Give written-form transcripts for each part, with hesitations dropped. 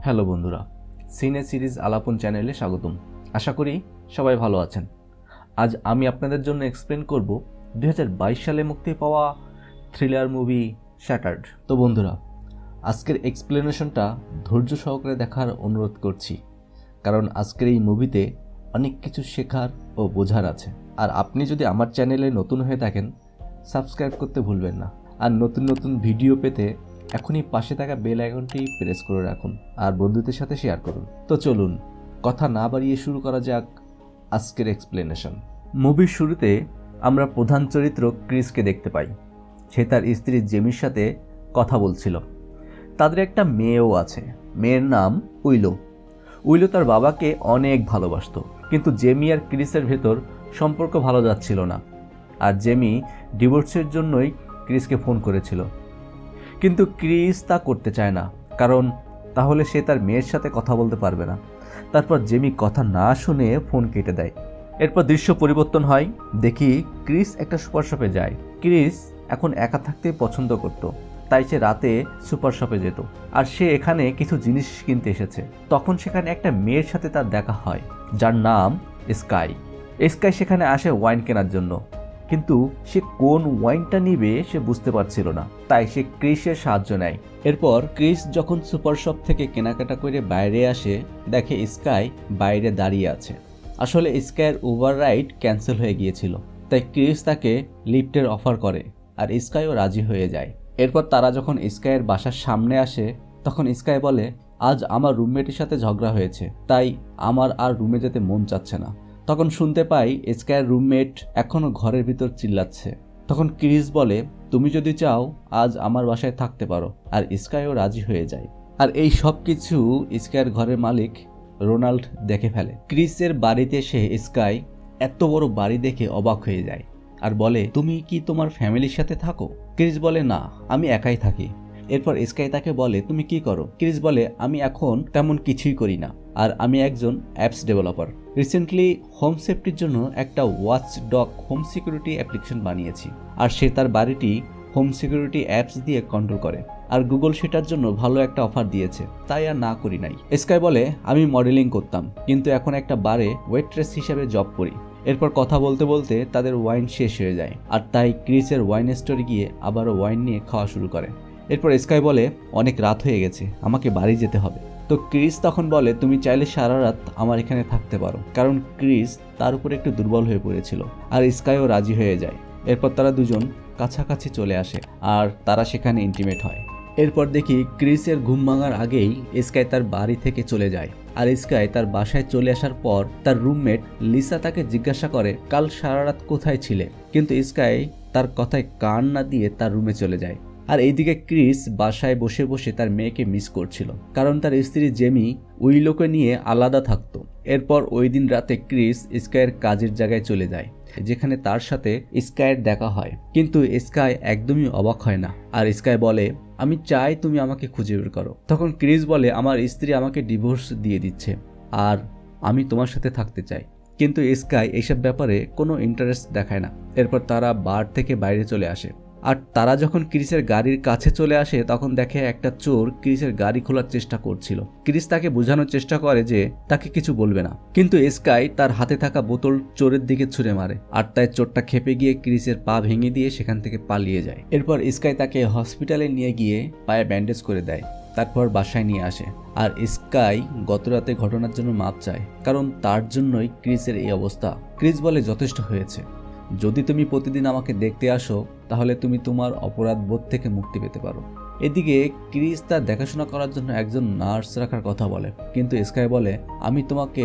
Hello বন্ধুরা, সিনে series আলাপন চ্যানেলে স্বাগতম। আশা করি সবাই ভালো আছেন। আজ আমি আপনাদের জন্য এক্সপ্লেন করব 2022 সালে মুক্তি পাওয়া থ্রিলার মুভি শ্যাটার্ড। তো বন্ধুরা, আজকের এক্সপ্লেনেশনটা ধৈর্য সহকারে দেখার অনুরোধ করছি, কারণ আজকের এই মুভিতে অনেক কিছু শেখার ও বোঝার আছে। আর আপনি যদি আমার চ্যানেলে নতুন হয়ে থাকেন, সাবস্ক্রাইব করতে ভুলবেন না। আর নতুন নতুন ভিডিও পেতে এখনই পাশে থাকা বেল আইকনটি প্রেস করে রাখুন আর বন্ধুদের সাথে শেয়ার করুন। তো চলুন কথা না বাড়িয়ে শুরু করা যাক আজকের এক্সপ্লেনেশন। মুভির শুরুতে আমরা প্রধান চরিত্র ক্রিসকে দেখতে পাই। সে তার স্ত্রী জেমির সাথে কথা বলছিল। তাদের একটা মেয়েও আছে। মেয়ের নাম উইলো। উইলো তার বাবাকে অনেক ভালোবাসতো, কিন্তু জেমি আর ক্রিসের ভেতর সম্পর্ক ভালো যাচ্ছিল না। আর জেমি ডিভোর্সের জন্যই ক্রিসকে ফোন করেছিল, কিন্তু ক্রিস তা করতে চায় না, কারণ তাহলে সে তার মেয়ের সাথে কথা বলতে পারবে না। তারপর জেমি কথা না শুনে ফোন কেটে দেয়। এরপর দৃশ্য পরিবর্তন হয়। দেখি ক্রিস একটা সুপার শপে যায়। ক্রিস এখন একা থাকতে পছন্দ করত, তাই সে রাতে সুপার শপে যেত। আর সে এখানে কিছু জিনিস কিনতে এসেছে। তখন সেখানে একটা মেয়ের সাথে তার দেখা হয়, যার নাম স্কাই। স্কাই সেখানে আসে ওয়াইন কেনার জন্য, কিন্তু সে কোন ওয়াইনটা নিবে সে বুঝতে পারছিল না, তাই সে ক্রিসের সাহায্য নেয়। এরপর ক্রিস যখন সুপার শপ থেকে কেনাকাটা করে বাইরে আসে, দেখে স্কাই বাইরে দাঁড়িয়ে আছে। আসলে স্কাইয়ের ওভার রাইড ক্যান্সেল হয়ে গিয়েছিল, তাই ক্রিস তাকে লিফটের অফার করে আর স্কাইও রাজি হয়ে যায়। এরপর তারা যখন স্কাইয়ের বাসার সামনে আসে, তখন স্কাই বলে, আজ আমার রুমমেটের সাথে ঝগড়া হয়েছে, তাই আমার আর রুমে যেতে মন চাচ্ছে না। তখন শুনতে পাই স্কাইয়ের রুমমেট এখনো ঘরের ভিতর চিল্লাচ্ছে। তখন ক্রিস বলে, তুমি যদি চাও আজ আমার বাসায় থাকতে পারো, আর স্কাইও রাজি হয়ে যায়। আর এই সব কিছু স্কাইয়ের ঘরের মালিক রোনাল্ড দেখে ফেলে। ক্রিসের বাড়িতে এসে স্কাই এত বড় বাড়ি দেখে অবাক হয়ে যায় আর বলে, তুমি কি তোমার ফ্যামিলির সাথে থাকো? ক্রিস বলে, না, আমি একাই থাকি। এরপর স্কাই তাকে বলে, তুমি কি করো? ক্রিস বলে, আমি এখন তেমন কিছুই করি না, আর আমি একজন অ্যাপস ডেভেলপার। রিসেন্টলি হোম সেফটির জন্য একটা watch dog home security application বানিয়েছি, আর সে তার বাড়িটি হোম সিকিউরিটি অ্যাপস দিয়ে কন্ট্রোল করে। আর গুগল সেটার জন্য ভালো একটা অফার দিয়েছে, তাই আর না করি নাই। স্কাই বলে, আমি মডেলিং করতাম, কিন্তু এখন একটা বারে ওয়েট্রেস হিসেবে জব করি। এরপর কথা বলতে বলতে তাদের ওয়াইন শেষ হয়ে যায়, আর তাই ক্রিসের ওয়াইন স্টোরে গিয়ে আবারও ওয়াইন নিয়ে খাওয়া শুরু করে। এরপর স্কাই বলে, অনেক রাত হয়ে গেছে, আমাকে বাড়ি যেতে হবে। তো ক্রিস তখন বলে, তুমি চাইলে সারা রাত আমার এখানে থাকতে পারো, কারণ ক্রিস তার উপর একটু দুর্বল হয়ে পড়েছিল। আর স্কাইও রাজি হয়ে যায়। এরপর তারা দুজন কাছাকাছি চলে আসে আর তারা সেখানে ইন্টিমেট হয়। এরপর দেখি ক্রিসের ঘুম ভাঙার আগেই স্কাই তার বাড়ি থেকে চলে যায়। আর স্কাই তার বাসায় চলে আসার পর তার রুমমেট লিসা তাকে জিজ্ঞাসা করে, কাল সারা রাত কোথায় ছিলে? কিন্তু স্কাই তার কথায় কান না দিয়ে তার রুমে চলে যায়। আর এইদিকে ক্রিস বাসায় বসে বসে তার মেয়েকে মিস করছিল, কারণ তার স্ত্রী জেমি উইলোকে নিয়ে আলাদা থাকতো। এরপর ওই দিন রাতে ক্রিস স্কাইয়ের কাজের জায়গায় চলে যায়, যেখানে তার সাথে স্কাইয়ের দেখা হয়। কিন্তু স্কাই একদমই অবাক হয় না। আর স্কাই বলে, আমি চাই তুমি আমাকে খুঁজে বের করো। তখন ক্রিস বলে, আমার স্ত্রী আমাকে ডিভোর্স দিয়ে দিচ্ছে আর আমি তোমার সাথে থাকতে চাই। কিন্তু স্কাই এইসব ব্যাপারে কোনো ইন্টারেস্ট দেখায় না। এরপর তারা বার থেকে বাইরে চলে আসে। আর তারা যখন ক্রিসের গাড়ির কাছে চলে আসে, তখন দেখে একটা চোর ক্রিসের গাড়ি খোলার চেষ্টা করছিল। ক্রিস তাকে বোঝানোর চেষ্টা করে যে তাকে কিছু বলবে না, কিন্তু স্কাই তার হাতে থাকা বোতল চোরের দিকে ছুঁড়ে মারে, আর তাই চোরটা খেপে গিয়ে ক্রিসের পা ভেঙে দিয়ে সেখান থেকে পালিয়ে যায়। এরপর স্কাই তাকে হসপিটালে নিয়ে গিয়ে পায়ে ব্যান্ডেজ করে দেয়, তারপর বাসায় নিয়ে আসে। আর স্কাই গতরাতে ঘটনার জন্য মাপ চায়, কারণ তার জন্যই ক্রিসের এই অবস্থা। ক্রিস বলে, যথেষ্ট হয়েছে, যদি তুমি প্রতিদিন আমাকে দেখতে আসো তাহলে তুমি তোমার অপরাধ বোধ থেকে মুক্তি পেতে পারো। এদিকে ক্রিস তার দেখাশোনা করার জন্য একজন নার্স রাখার কথা বলে, কিন্তু স্কাই বলে, আমি তোমাকে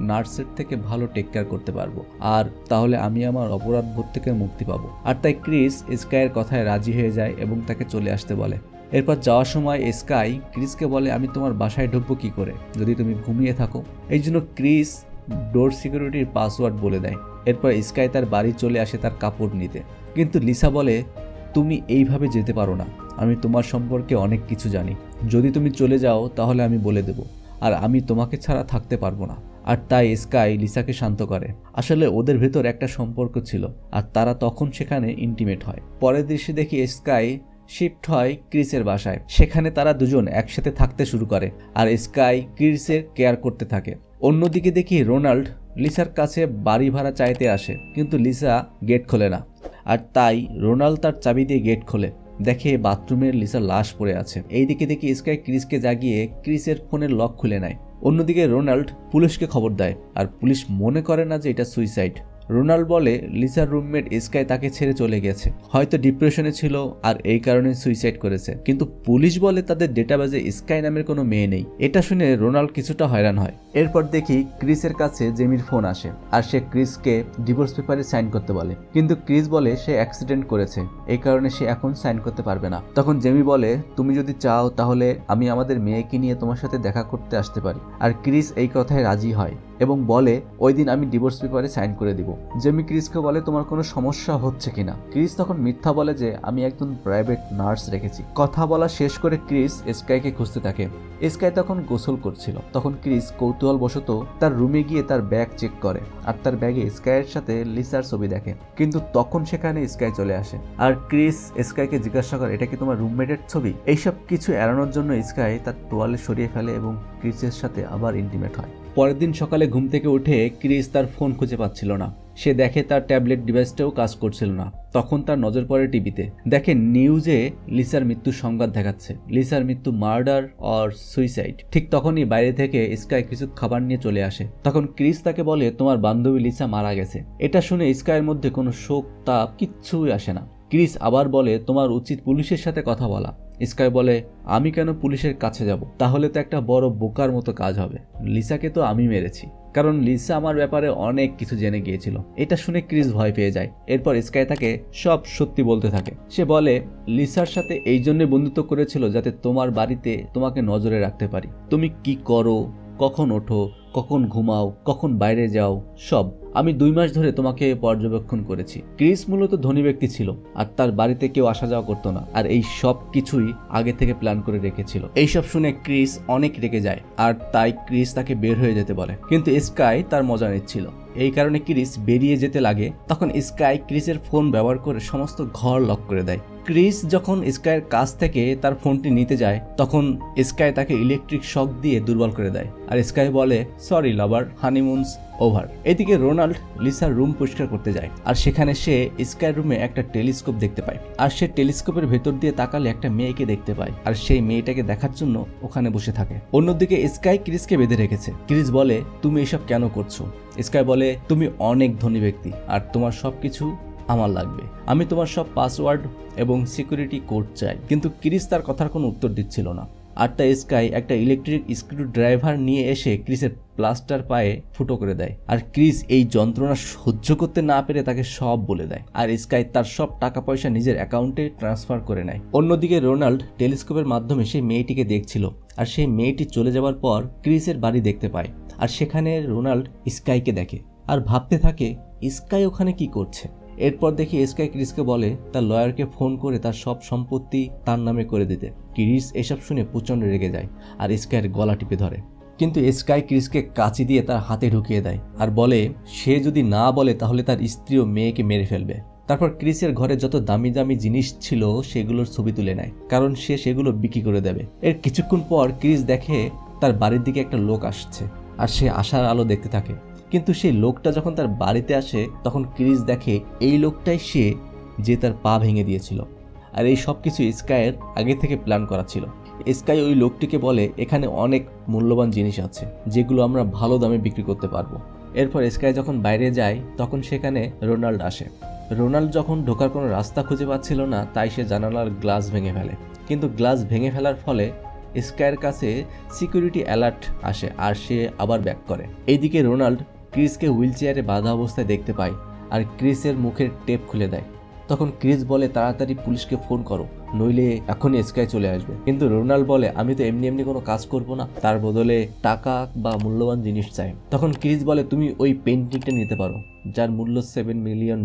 নার্সের থেকে ভালো টেক কেয়ার করতে পারবো, আর তাহলে আমি আমার অপরাধ বোধ থেকে মুক্তি পাবো। আর তাই ক্রিস স্কাইয়ের কথায় রাজি হয়ে যায় এবং তাকে চলে আসতে বলে। এরপর যাওয়ার সময় স্কাই ক্রিসকে বলে, আমি তোমার বাসায় ঢুকবো কি করে যদি তুমি ঘুমিয়ে থাকো? এই জন্য ক্রিস ডোর সিকিউরিটির পাসওয়ার্ড বলে দেয়। এরপর স্কাই তার বাড়ি চলে আসে তার কাপড় নিতে, কিন্তু লিসা বলে, তুমি এইভাবে যেতে পারো না, আমি তোমার সম্পর্কে অনেক কিছু জানি, যদি তুমি চলে যাও তাহলে আমি বলে দেব, আর আমি তোমাকে ছাড়া থাকতে পারবো না। আর তাই স্কাই লিসাকে শান্ত করে। আসলে ওদের ভেতর একটা সম্পর্ক ছিল, আর তারা তখন সেখানে ইন্টিমেট হয়। পরের দৃশ্যে দেখি স্কাই শিফট হয় ক্রিসের বাসায়। সেখানে তারা দুজন একসাথে থাকতে শুরু করে আর স্কাই ক্রিসের কেয়ার করতে থাকে। অন্যদিকে দেখি রোনাল্ড লিসার কাছে বাড়ি ভাড়া চাইতে আসে, কিন্তু লিসা গেট খোলে না। আর তাই রোনাল্ড তার চাবি দিয়ে গেট খোলে, দেখে বাথরুমের লিসার লাশ পড়ে আছে। এইদিকে দেখি স্কাই ক্রিসকে জাগিয়ে ক্রিসের ফোনের লক খুলে নেয়। অন্যদিকে রোনাল্ড পুলিশকে খবর দেয়, আর পুলিশ মনে করে না যে এটা সুইসাইড। রোনাল্ড বলে লিসার রুমমেট স্কাই তাকে ছেড়ে চলে গেছে, হয়তো ডিপ্রেশনে ছিল আর এই কারণে সুইসাইড করেছে। কিন্তু পুলিশ বলে তাদের ডেটাবেজে স্কাই নামের কোনো মেয়ে নেই। এটা শুনে রোনাল্ড কিছুটা হয়রান হয়। এরপর দেখি ক্রিসের কাছে জেমির ফোন আসে, আর সে ক্রিসকে ডিভোর্স পেপারে সাইন করতে বলে। কিন্তু ক্রিস বলে সে অ্যাক্সিডেন্ট করেছে, এই কারণে সে এখন সাইন করতে পারবে না। তখন জেমি বলে তুমি যদি চাও তাহলে আমি আমাদের মেয়েকে নিয়ে তোমার সাথে দেখা করতে আসতে পারি। আর ক্রিস এই কথায় রাজি হয় এবং বলে ওই দিন আমি ডিভোর্স পেপারে সাইন করে দিব। জেমি ক্রিসকে বলে তোমার কোনো সমস্যা হচ্ছে কিনা। ক্রিস তখন মিথ্যা বলে যে আমি একজন প্রাইভেট নার্স রেখেছি। কথা বলা শেষ করে ক্রিস স্কাইকে খুঁজতে থাকে। স্কাই তখন গোসল করছিল। তখন ক্রিস কৌতূহলবশত তার রুমে গিয়ে তার ব্যাগ চেক করে, আর তার ব্যাগে স্কাইয়ের সাথে লিসার ছবি দেখে। কিন্তু তখন সেখানে স্কাই চলে আসে, আর ক্রিস স্কাইকে জিজ্ঞাসা করে এটা কি তোমার রুমমেটের ছবি। এইসব কিছু এড়ানোর জন্য স্কাই তার তোয়ালে সরিয়ে ফেলে এবং ক্রিসের সাথে আবার ইন্টিমেট হয়। পরের দিন সকালে ঘুম থেকে উঠে ক্রিস তার ফোন খুঁজে পাচ্ছিল না। সে দেখে তার ট্যাবলেট ডিভাইসটাও কাজ করছিল না। তখন তার নজর পড়ে টিভিতে, দেখে নিউজে লিসার মৃত্যুর সংবাদ দেখাচ্ছে, লিসার মৃত্যু মার্ডার অর সুইসাইড। ঠিক তখনই বাইরে থেকে স্কাই কিছু খাবার নিয়ে চলে আসে। তখন ক্রিস তাকে বলে তোমার বান্ধবী লিসা মারা গেছে। এটা শুনে স্কাইয়ের মধ্যে কোনো শোক তাপ কিচ্ছুই আসে না। ক্রিস আবার বলে তোমার উচিত পুলিশের সাথে কথা বলা। স্কাই বলে আমি কেন পুলিশের কাছে যাব, তাহলে তো একটা বড় বোকার মতো কাজ হবে। লিসাকে তো আমি মেরেছি, কারণ লিসা আমার ব্যাপারে অনেক কিছু জেনে গিয়েছিল। এটা শুনে ক্রিস ভয় পেয়ে যায়। এরপর স্কাই তাকে সব সত্যি বলতে থাকে। সে বলে লিসার সাথে এই জন্য বন্ধুত্ব করেছিল যাতে তোমার বাড়িতে তোমাকে নজরে রাখতে পারি, তুমি কি করো, কখন ওঠো, কখন ঘুমাও, কখন বাইরে যাও, সব আমি 2 মাস ধরে তোমাকে পর্যবেক্ষণ করেছি। ক্রিস মূলত ধনী ব্যক্তি ছিল, আর তার বাড়িতে কেউ আসা যাওয়া করতো না, আর এই সব কিছুই আগে থেকে প্ল্যান করে রেখেছিল। এইসব শুনে ক্রিস অনেক রেগে যায়, আর তাই ক্রিস তাকে বের হয়ে যেতে বলে। কিন্তু স্কাই তার মজা নিচ্ছিল, এই কারণে ক্রিস বেরিয়ে যেতে লাগে। তখন স্কাই ক্রিসের ফোন ব্যবহার করে সমস্ত ঘর লক করে দেয়। ক্রিস যখন স্কাইয়ের কাছ থেকে তার ফোনটি নিতে যায়, তখন স্কাই তাকে ইলেকট্রিক শক দিয়ে দুর্বল করে দেয়। আর স্কাই বলে সরি লাভার, হানিমুনস ওভার। এদিকে রোনাল্ড লিসার রুম পরিষ্কার করতে যায়, আর সেখানে সে স্কাইয়ের রুমে একটা টেলিস্কোপ দেখতে পায়। আর সে টেলিস্কোপের ভেতর দিয়ে তাকালে একটা মেয়েকে দেখতে পায়, আর সেই মেয়েটাকে দেখার জন্য ওখানে বসে থাকে। অন্যদিকে স্কাই ক্রিসকে বেঁধে রেখেছে। ক্রিস বলে তুমি এসব কেন করছো। স্কাই বলে তুমি অনেক ধনী ব্যক্তি, আর তোমার সবকিছু আমার লাগবে, আমি তোমার সব পাসওয়ার্ড এবং সিকিউরিটি কোড চাই। কিন্তু ক্রিস তার কথার কোনো উত্তর দিচ্ছিল না। আর তাই স্কাই একটা ইলেকট্রিক স্ক্রু ড্রাইভার নিয়ে এসে ক্রিসের প্লাস্টার পায়ে ফুটো করে দেয়। আর ক্রিস এই যন্ত্রণা সহ্য করতে না পেরে তাকে সব বলে দেয়, আর স্কাই তার সব টাকা পয়সা নিজের অ্যাকাউন্টে ট্রান্সফার করে নেয়। অন্যদিকে রোনাল্ড টেলিস্কোপের মাধ্যমে সেই মেয়েটিকে দেখছিল, আর সেই মেয়েটি চলে যাওয়ার পর ক্রিসের বাড়ি দেখতে পায়, আর সেখানে রোনাল্ড স্কাইকে দেখে আর ভাবতে থাকে স্কাই ওখানে কি করছে। এরপর দেখি স্কাই ক্রিসকে বলে তার লয়ারকে ফোন করে তার সব সম্পত্তি তার নামে করে দিতে। ক্রিস এসব শুনে প্রচন্ড রেগে যায় আর স্কাইয়ের গলা টিপে ধরে। কিন্তু স্কাই ক্রিসকে কাঁচি দিয়ে তার হাতে ঢুকিয়ে দেয় আর বলে সে যদি না বলে তাহলে তার স্ত্রী ও মেয়েকে মেরে ফেলবে। তারপর ক্রিসের ঘরে যত দামি দামি জিনিস ছিল সেগুলোর ছবি তুলে নেয়, কারণ সে সেগুলো বিক্রি করে দেবে। এর কিছুক্ষণ পর ক্রিস দেখে তার বাড়ির দিকে একটা লোক আসছে, আর সে আশার আলো দেখতে থাকে। কিন্তু সেই লোকটা যখন তার বাড়িতে আসে তখন ক্রিস দেখে এই লোকটাই সে যে তার পা ভেঙে দিয়েছিল। আর এই সব কিছু স্কাইয়ের আগে থেকে প্ল্যান করা ছিল। স্কাই ওই লোকটিকে বলে এখানে অনেক মূল্যবান জিনিস আছে যেগুলো আমরা ভালো দামে বিক্রি করতে পারবো। এরপর স্কাই যখন বাইরে যায় তখন সেখানে রোনাল্ড আসে। রোনাল্ড যখন ঢোকার কোনো রাস্তা খুঁজে পাচ্ছিল না, তাই সে জানালার গ্লাস ভেঙে ফেলে। কিন্তু গ্লাস ভেঙে ফেলার ফলে স্কাইয়ের কাছে সিকিউরিটি অ্যালার্ট আসে, আর সে আবার ব্যাক করে। এইদিকে রোনাল্ড ক্রিসকে হুইল চেয়ারে বাঁধা অবস্থায় দেখতে পায়, আর ক্রিসের মুখের টেপ খুলে দেয়। তখন ক্রিস বলে তাড়াতাড়ি পুলিশকে ফোন করো, নইলে এখনই স্কাই চলে আসবে। কিন্তু রোনাল্ড বলে আমি তো এমনি এমনি কোনো কাজ করব না, তার বদলে টাকা বা মূল্যবান জিনিস চাই। তখন ক্রিস বলে তুমি ওই পেন্টিংটা নিতে পারো যার মূল্য $7 মিলিয়ন।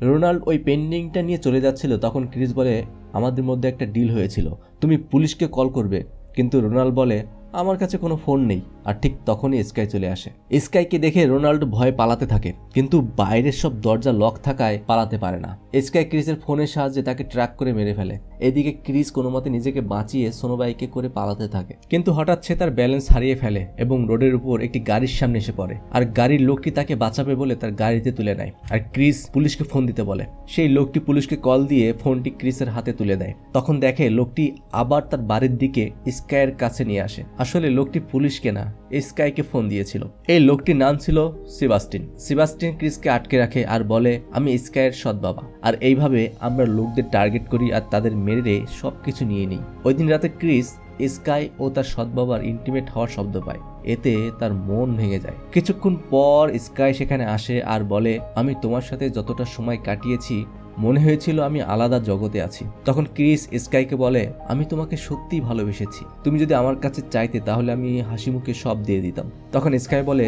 রোনাল্ড ওই পেন্টিংটা নিয়ে চলে যাচ্ছিল, তখন ক্রিস বলে আমাদের মধ্যে একটা ডিল হয়েছিল, তুমি পুলিশকে কল করবে। কিন্তু রোনাল্ড বলে আমার কাছে কোনো ফোন নেই। আর ঠিক তখনই স্কাই চলে আসে। স্কাইকে দেখে রোনাল্ডো ভয়ে পালাতে থাকে, কিন্তু বাইরের সব দরজা লক থাকায় পালাতে পারে না। স্কাই ক্রিসের ফোনের সাহায্যে তাকে ট্র্যাক করে মেরে ফেলে। এদিকে ক্রিস কোনো মতে নিজেকে বাঁচিয়ে সোনো বাইকে করে পালাতে থাকে, কিন্তু হঠাৎ সে তার ব্যালেন্স হারিয়ে ফেলে এবং রোডের উপর একটি গাড়ির সামনে এসে পড়ে। আর গাড়ির লোকটি তাকে বাঁচাবে বলে তার গাড়িতে তুলে নেয়। আর ক্রিস পুলিশকে ফোন দিতে বলে। সেই লোকটি পুলিশকে কল দিয়ে ফোনটি ক্রিসের হাতে তুলে দেয়। তখন দেখে লোকটি আবার তার বাড়ির দিকে স্কাইয়ের কাছে নিয়ে আসে। আসলে লোকটি পুলিশকে না, স্কাইকে ফোন দিয়েছিল। এই লোকটির নাম ছিল সেবাস্টিন ক্রিসকে আটকে রাখে আর বলে, আমি স্কাইয়ের সৎ বাবা, আর এইভাবে আমরা লোকদের টার্গেট করি আর তাদের মেরে সবকিছু নিয়ে নিই। ওই দিন রাতে ক্রিস স্কাই ও তার সৎ বাবার ইন্টিমেট হওয়ার শব্দ পায়। এতে তার মন ভেঙে যায়। কিছুক্ষণ পর স্কাই সেখানে আসে আর বলে, আমি তোমার সাথে যতটা সময় কাটিয়েছি মনে হয়েছিল আমি আলাদা জগতে আছি। তখন ক্রিস স্কাইকে বলে, আমি তোমাকে সত্যিই ভালোবেসেছি, তুমি যদি আমার কাছে চাইতে তাহলে আমি হাসি মুখে সব দিয়ে দিতাম। তখন স্কাই বলে,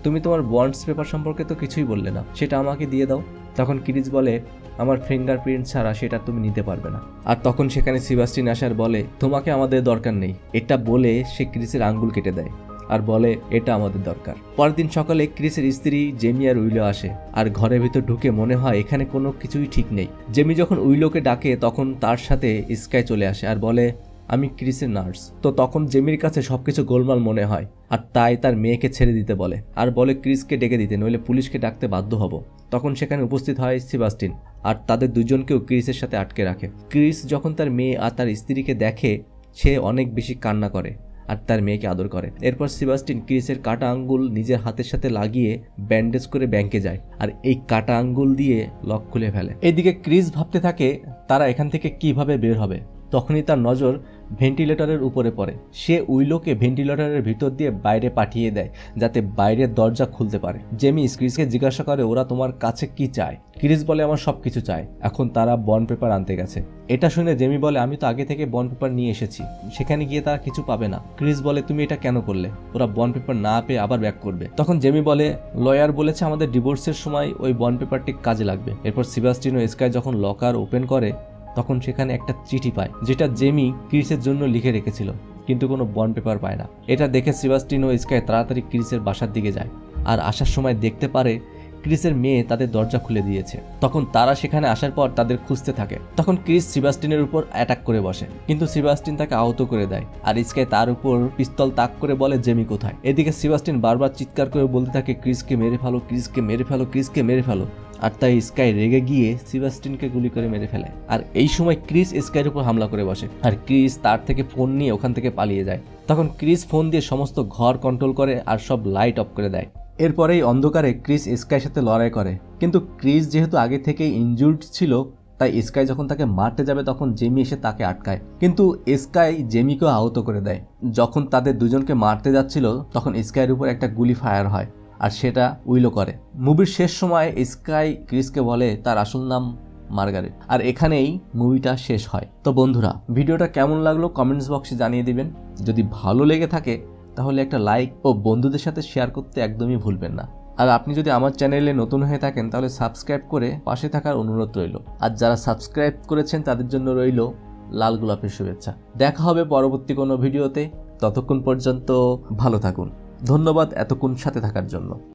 তুমি তোমার বন্ডস পেপার সম্পর্কে তো কিছুই বললে না, সেটা আমাকে দিয়ে দাও। তখন ক্রিস বলে, আমার ফিঙ্গারপ্রিন্ট ছাড়া সেটা তুমি নিতে পারবে না। আর তখন সেখানে সেবাস্টিন আসার বলে, তোমাকে আমাদের দরকার নেই। এটা বলে সে ক্রিসের আঙ্গুল কেটে দেয় আর বলে, এটা আমাদের দরকার। পরের দিন সকালে ক্রিসের স্ত্রী জেমি আর উইলো আসে আর ঘরের ভিতর ঢুকে মনে হয় এখানে কোনো কিছুই ঠিক নেই। জেমি যখন উইলোকে ডাকে তখন তার সাথে স্কাই চলে আসে আর বলে, আমি ক্রিসের নার্স। তো তখন জেমির কাছে সবকিছু গোলমাল মনে হয় আর তাই তার মেয়েকে ছেড়ে দিতে বলে আর বলে ক্রিসকে ডেকে দিতে, নইলে পুলিশকে ডাকতে বাধ্য হব। তখন সেখানে উপস্থিত হয় সেবাস্টিন আর তাদের দুজনকেও ক্রিসের সাথে আটকে রাখে। ক্রিস যখন তার মেয়ে আর তার স্ত্রীকে দেখে সে অনেক বেশি কান্না করে আর তার মেয়েকে আদর করে। এরপর সেবাস্টিন ক্রিসের কাটা আঙ্গুল নিজের হাতের সাথে লাগিয়ে ব্যান্ডেজ করে ব্যাংকে যায় আর এই কাটা আঙ্গুল দিয়ে লক খুলে ফেলে। এইদিকে ক্রিস ভাবতে থাকে তারা এখান থেকে কিভাবে বের হবে। তখনই তার নজর ভেন্টিলেটরের উপরে পড়ে। সে উইলোকে ভেন্টিলেটরের ভিতর দিয়ে বাইরে পাঠিয়ে দেয় যাতে বাইরের দরজা খুলতে পারে। জেমি ক্রিসকে জিজ্ঞাসা করে, ওরা তোমার কাছে কি চায়? ক্রিস বলে, আমার সবকিছু চায়। এখন তারা বন্ড পেপার আনতে গেছে। এটা শুনে জেমি বলে, আমি তো আগে থেকে বন্ড পেপার নিয়ে এসেছি, সেখানে গিয়ে তারা কিছু পাবে না। ক্রিস বলে, তুমি এটা কেন করলে? ওরা বন্ড পেপার না পেয়ে আবার ব্যাক করবে। তখন জেমি বলে, লয়ার বলেছে আমাদের ডিভোর্সের সময় ওই বন্ড পেপারটি কাজে লাগবে। এরপর সেবাস্টিন ও স্কাই যখন লকার ওপেন করে তখন সেখানে একটা চিঠি পায় যেটা জেমি ক্রিসের জন্য লিখে রেখেছিল, কিন্তু কোনো বন্ড পেপার পায় না। এটা দেখে সেবাস্টিন ও স্কাই তাড়াতাড়ি ক্রিসের বাসার দিকে যায় আর আসার সময় দেখতে পারে ক্রিসের মেয়ে তাদের দরজা খুলে দিয়েছে। তখন তারা সেখানে আসার পর তাদের খুঁজতে থাকে। তখন ক্রিস সেবাস্টিনের উপর অ্যাটাক করে বসে, কিন্তু সেবাস্টিন তাকে আহত করে দেয় আর স্কাই তার উপর পিস্তল তাক করে বলে, জেমি কোথায়? এদিকে সেবাস্টিন বারবার চিৎকার করে বলতে থাকে, ক্রিসকে মেরে ফেলো, ক্রিসকে মেরে ফেলো, ক্রিসকে মেরে ফেলো। আর তাই স্কাই রেগে গিয়ে সেবাস্টিনকে গুলি করে মেরে ফেলে। আর এই সময় ক্রিস স্কাইয়ের উপর হামলা করে বসে আর ক্রিস তার থেকে ফোন নিয়ে ওখান থেকে পালিয়ে যায়। তখন ক্রিস ফোন দিয়ে সমস্ত ঘর কন্ট্রোল করে আর সব লাইট অফ করে দেয়। এরপরেই অন্ধকারে ক্রিস স্কাইয়ের সাথে লড়াই করে, কিন্তু ক্রিস যেহেতু আগে থেকেই ইনজুর্ড ছিল তাই স্কাই যখন তাকে মারতে যাবে তখন জেমি এসে তাকে আটকায়, কিন্তু স্কাই জেমিকেও আহত করে দেয়। যখন তাদের দুজনকে মারতে যাচ্ছিল তখন স্কাইয়ের উপর একটা গুলি ফায়ার হয় আর সেটা উইলো করে। মুভির শেষ সময় স্কাই ক্রিসকে বলে তার আসল নাম মার্গারেট। আর এখানেই মুভিটা শেষ হয়। তো বন্ধুরা, ভিডিওটা কেমন লাগলো কমেন্টস বক্সে জানিয়ে দিবেন। যদি ভালো লেগে থাকে তাহলে একটা লাইক ও বন্ধুদের সাথে শেয়ার করতে একদমই ভুলবেন না। আর আপনি যদি আমার চ্যানেলে নতুন হয়ে থাকেন তাহলে সাবস্ক্রাইব করে পাশে থাকার অনুরোধ রইল। আর যারা সাবস্ক্রাইব করেছেন তাদের জন্য রইল লাল গোলাপের শুভেচ্ছা। দেখা হবে পরবর্তী কোনো ভিডিওতে। ততক্ষণ পর্যন্ত ভালো থাকুন। ধন্যবাদ এতক্ষণ সাথে থাকার জন্য।